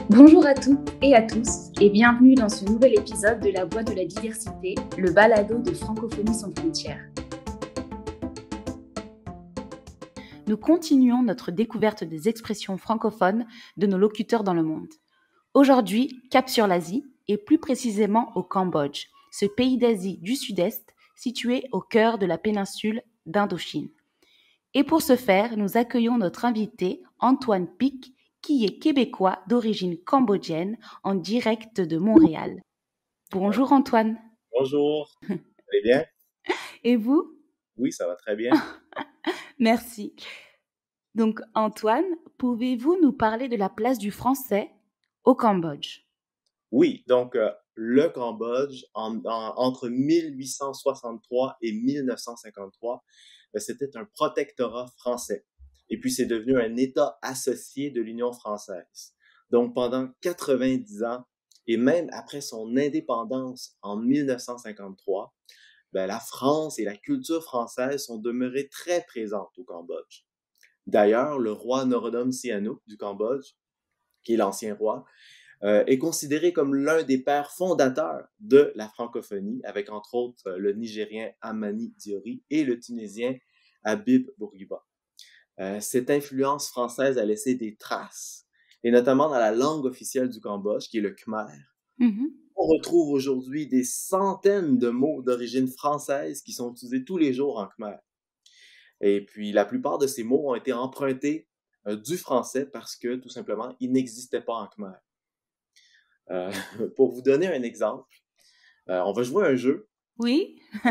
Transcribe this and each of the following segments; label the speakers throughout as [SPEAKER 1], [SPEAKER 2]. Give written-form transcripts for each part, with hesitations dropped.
[SPEAKER 1] Bonjour à toutes et à tous et bienvenue dans ce nouvel épisode de La Voix de la diversité, le balado de Francophonie sans frontières. Nous continuons notre découverte des expressions francophones de nos locuteurs dans le monde. Aujourd'hui, cap sur l'Asie et plus précisément au Cambodge, ce pays d'Asie du Sud-Est situé au cœur de la péninsule d'Indochine. Et pour ce faire, nous accueillons notre invité Antoine Pic, qui est québécois d'origine cambodgienne en direct de Montréal. Bonjour Antoine.
[SPEAKER 2] Bonjour, vous allez bien?
[SPEAKER 1] Et vous?
[SPEAKER 2] Oui, ça va très bien.
[SPEAKER 1] Merci. Donc Antoine, pouvez-vous nous parler de la place du français au Cambodge?
[SPEAKER 2] Oui, donc le Cambodge, entre 1863 et 1953, c'était un protectorat français. Et puis, c'est devenu un État associé de l'Union française. Donc, pendant 90 ans, et même après son indépendance en 1953, la France et la culture française sont demeurées très présentes au Cambodge. D'ailleurs, le roi Norodom Sihanouk du Cambodge, qui est l'ancien roi, est considéré comme l'un des pères fondateurs de la francophonie, avec entre autres le Nigérien Amani Diori et le Tunisien Habib Bourguiba. Cette influence française a laissé des traces, et notamment dans la langue officielle du Cambodge, qui est le Khmer. On retrouve aujourd'hui des centaines de mots d'origine française qui sont utilisés tous les jours en Khmer. Et puis, la plupart de ces mots ont été empruntés du français parce que, tout simplement, ils n'existaient pas en Khmer. Pour vous donner un exemple, on va jouer à un jeu.
[SPEAKER 1] Oui.
[SPEAKER 2] Je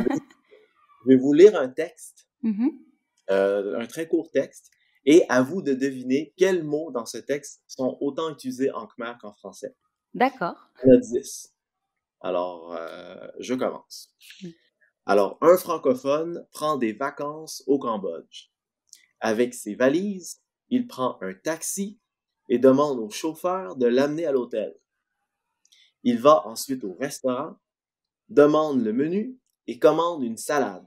[SPEAKER 2] vais vous lire un texte,
[SPEAKER 1] Mhm.
[SPEAKER 2] un très court texte, et à vous de deviner quels mots dans ce texte sont autant utilisés en Khmer qu'en français.
[SPEAKER 1] D'accord.
[SPEAKER 2] Il y en a 10. Alors, je commence.
[SPEAKER 1] Oui.
[SPEAKER 2] Alors, un francophone prend des vacances au Cambodge. Avec ses valises, il prend un taxi et demande au chauffeur de l'amener à l'hôtel. Il va ensuite au restaurant, demande le menu et commande une salade.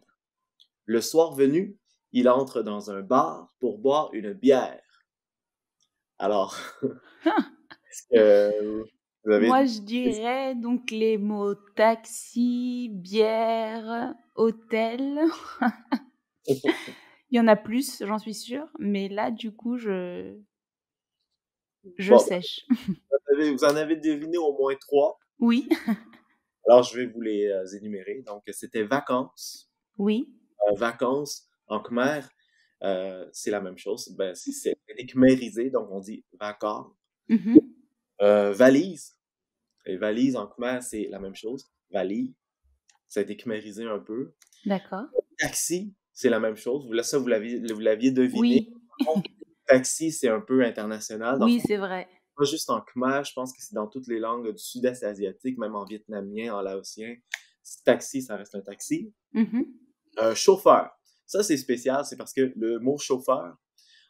[SPEAKER 2] Le soir venu, il entre dans un bar pour boire une bière. Alors, est-ce que vous avez...
[SPEAKER 1] Moi, je dirais donc les mots taxi, bière, hôtel. Il y en a plus, j'en suis sûre, mais là, du coup, je
[SPEAKER 2] Bon,
[SPEAKER 1] sèche.
[SPEAKER 2] vous en avez deviné au moins 3.
[SPEAKER 1] Oui.
[SPEAKER 2] Alors, je vais vous les énumérer. Donc, c'était vacances.
[SPEAKER 1] Oui.
[SPEAKER 2] Vacances en Khmer, c'est la même chose. C'est khmérisé, donc on dit vacances.
[SPEAKER 1] Mhm.
[SPEAKER 2] Valise. Et valise en Khmer, c'est la même chose. Valise. Ça a été khmérisé un peu.
[SPEAKER 1] D'accord.
[SPEAKER 2] Taxi, c'est la même chose. Vous l'aviez deviné.
[SPEAKER 1] Oui.
[SPEAKER 2] Taxi, c'est un peu international. Donc,
[SPEAKER 1] Oui, c'est vrai.
[SPEAKER 2] pas juste en Khmer, je pense que c'est dans toutes les langues du sud-est asiatique, même en vietnamien, en laotien. Taxi, ça reste un taxi.
[SPEAKER 1] Mhm.
[SPEAKER 2] Chauffeur. Ça, c'est spécial, c'est parce que le mot chauffeur,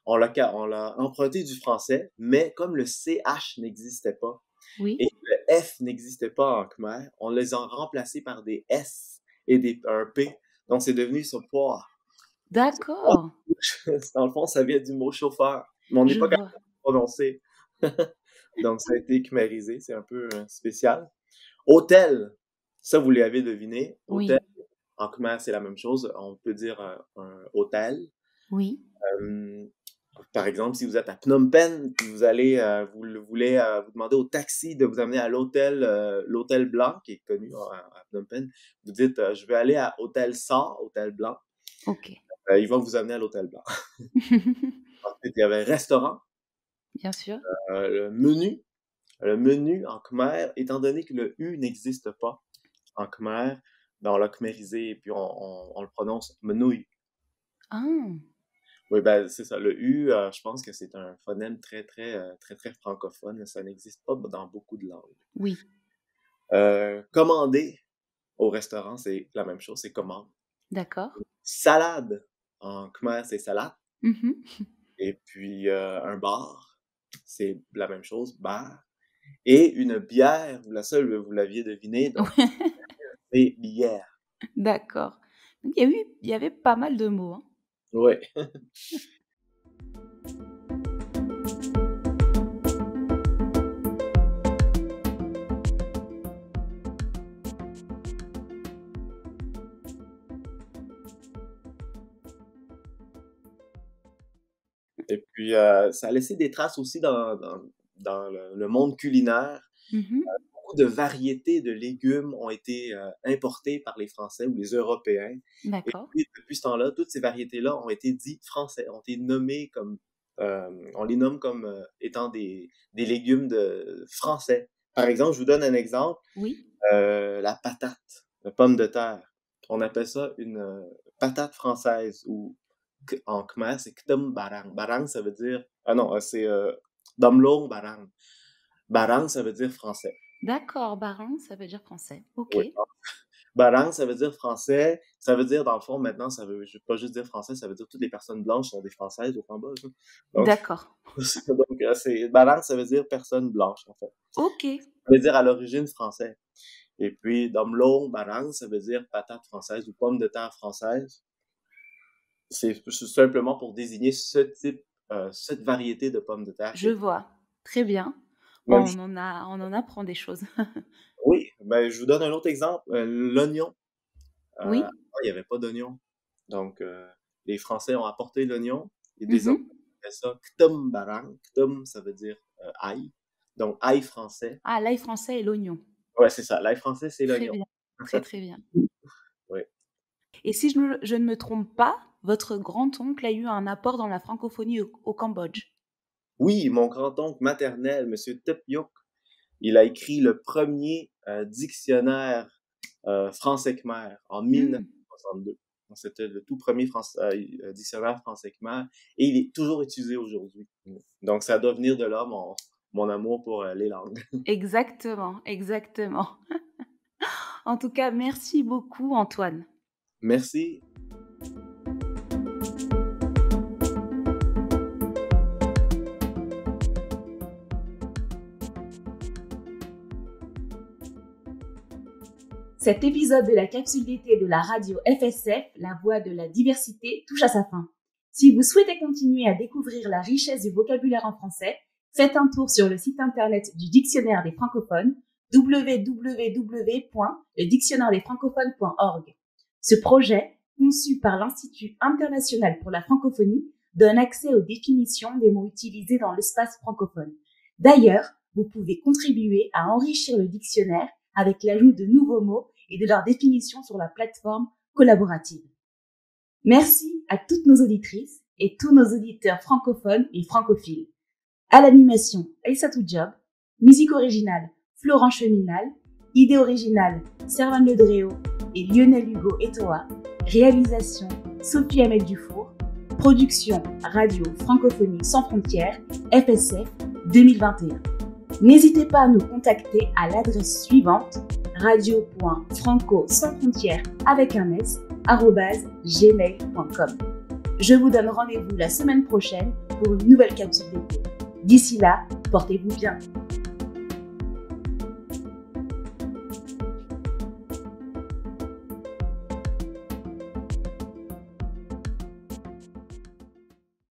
[SPEAKER 2] on l'a emprunté du français, mais comme le CH n'existait pas
[SPEAKER 1] Oui.
[SPEAKER 2] et le F n'existait pas en Khmer, on les a remplacés par des S et un P. Donc, c'est devenu ce poids.
[SPEAKER 1] D'accord.
[SPEAKER 2] Dans le fond, ça vient du mot chauffeur, mais on n'est
[SPEAKER 1] Je
[SPEAKER 2] pas capable
[SPEAKER 1] vois.
[SPEAKER 2] de le prononcer. Donc, ça a été khmérisé, c'est un peu spécial. Hôtel, ça, vous l'avez deviné. Hôtel,
[SPEAKER 1] Oui.
[SPEAKER 2] en Khmer, c'est la même chose. On peut dire un hôtel.
[SPEAKER 1] Oui.
[SPEAKER 2] Par exemple, si vous êtes à Phnom Penh, puis vous voulez vous demander au taxi de vous amener à l'hôtel Blanc, qui est connu à Phnom Penh. Vous dites, je vais aller à Hôtel Sa, Hôtel Blanc.
[SPEAKER 1] Ok.
[SPEAKER 2] Il va vous amener à l'Hôtel Blanc. Ensuite, il y avait restaurant,
[SPEAKER 1] Bien sûr.
[SPEAKER 2] le menu. Le menu en Khmer, étant donné que le U n'existe pas en Khmer, on l'a khmérisé et puis on le prononce menouille.
[SPEAKER 1] Ah.
[SPEAKER 2] Oui, c'est ça. Le U, je pense que c'est un phonème très, très, très, très francophone. Ça n'existe pas dans beaucoup de langues.
[SPEAKER 1] Oui.
[SPEAKER 2] Commander au restaurant, c'est la même chose, c'est commande.
[SPEAKER 1] D'accord.
[SPEAKER 2] Salade en Khmer, c'est salade.
[SPEAKER 1] Mhm.
[SPEAKER 2] Et puis un bar, c'est la même chose, bar. Et une bière, vous l'aviez deviné, donc c'est bière.
[SPEAKER 1] D'accord. Donc, il y avait pas mal de mots, hein.
[SPEAKER 2] Oui. Et puis, ça a laissé des traces aussi dans le monde culinaire.
[SPEAKER 1] Mhm.
[SPEAKER 2] Beaucoup de variétés de légumes ont été importées par les Français ou les Européens. Et
[SPEAKER 1] D'accord.
[SPEAKER 2] puis, depuis ce temps-là, toutes ces variétés-là ont été dites français, ont été nommées comme, on les nomme comme étant des légumes français. Par exemple, je vous donne un exemple,
[SPEAKER 1] Oui.
[SPEAKER 2] la patate, la pomme de terre. On appelle ça une patate française ou en khmer, c'est ktum barang. Barang, ça veut dire, ah non, c'est damlong barang. Barang, ça veut dire français.
[SPEAKER 1] D'accord. Barin, ça veut dire français. Ok.
[SPEAKER 2] Oui. Barang, ça veut dire français. Ça veut dire, dans le fond, maintenant, ça veut pas juste dire français, ça veut dire toutes les personnes blanches sont des Françaises au Cambodge, hein. Donc,
[SPEAKER 1] D'accord.
[SPEAKER 2] Barang, ça veut dire personne blanche, en fait.
[SPEAKER 1] Ok.
[SPEAKER 2] Ça veut dire à l'origine français. Et puis, Damlong, Barang, ça veut dire patate française ou pomme de terre française. C'est simplement pour désigner cette variété de pommes de terre qui
[SPEAKER 1] Je
[SPEAKER 2] est
[SPEAKER 1] vois. Très bien. Bon,
[SPEAKER 2] même.
[SPEAKER 1] on en apprend des choses.
[SPEAKER 2] Oui, ben, je vous donne un autre exemple, l'oignon. Avant,
[SPEAKER 1] Oui.
[SPEAKER 2] il y avait pas d'oignon. Donc, les Français ont apporté l'oignon et désormais,
[SPEAKER 1] Mhm.
[SPEAKER 2] on appelle ça ktum barang. Ktum, ça veut dire ail. Donc, ail français.
[SPEAKER 1] Ah, l'ail français et l'oignon.
[SPEAKER 2] Ouais, c'est ça. L'ail français, c'est
[SPEAKER 1] Très
[SPEAKER 2] l'oignon.
[SPEAKER 1] bien. Très, très bien.
[SPEAKER 2] Oui.
[SPEAKER 1] Et si je ne me trompe pas, votre grand-oncle a eu un apport dans la francophonie au Cambodge.
[SPEAKER 2] Oui, mon grand-oncle maternel, Monsieur Tep Yok, il a écrit le premier dictionnaire français-khmer en
[SPEAKER 1] Hmm.
[SPEAKER 2] 1962. Donc, c'était le tout premier dictionnaire français-khmer et il est toujours utilisé aujourd'hui. Donc, ça doit venir de là, mon amour pour les langues.
[SPEAKER 1] Exactement, exactement. En tout cas, merci beaucoup, Antoine.
[SPEAKER 2] Merci.
[SPEAKER 1] Cet épisode de la capsule d'été de la radio FSF, la voix de la diversité, touche à sa fin. Si vous souhaitez continuer à découvrir la richesse du vocabulaire en français, faites un tour sur le site internet du Dictionnaire des francophones, www.ledictionnaire-des-francophones.org. Ce projet, conçu par l'Institut international pour la francophonie, donne accès aux définitions des mots utilisés dans l'espace francophone. D'ailleurs, vous pouvez contribuer à enrichir le dictionnaire avec l'ajout de nouveaux mots et de leur définition sur la plateforme collaborative. Merci à toutes nos auditrices et tous nos auditeurs francophones et francophiles. À l'animation, Aïssatou Diop, musique originale, Florent Cheminal, idée originale, Servan Ledréo et Lionel Hugo Etoa, réalisation, Sophie Ahmed Dufour, production radio francophonie sans frontières, FSF 2021. N'hésitez pas à nous contacter à l'adresse suivante radio.franco-sans-frontières avec un s @gmail.com. Je vous donne rendez-vous la semaine prochaine pour une nouvelle capsule d'été. D'ici là, portez-vous bien.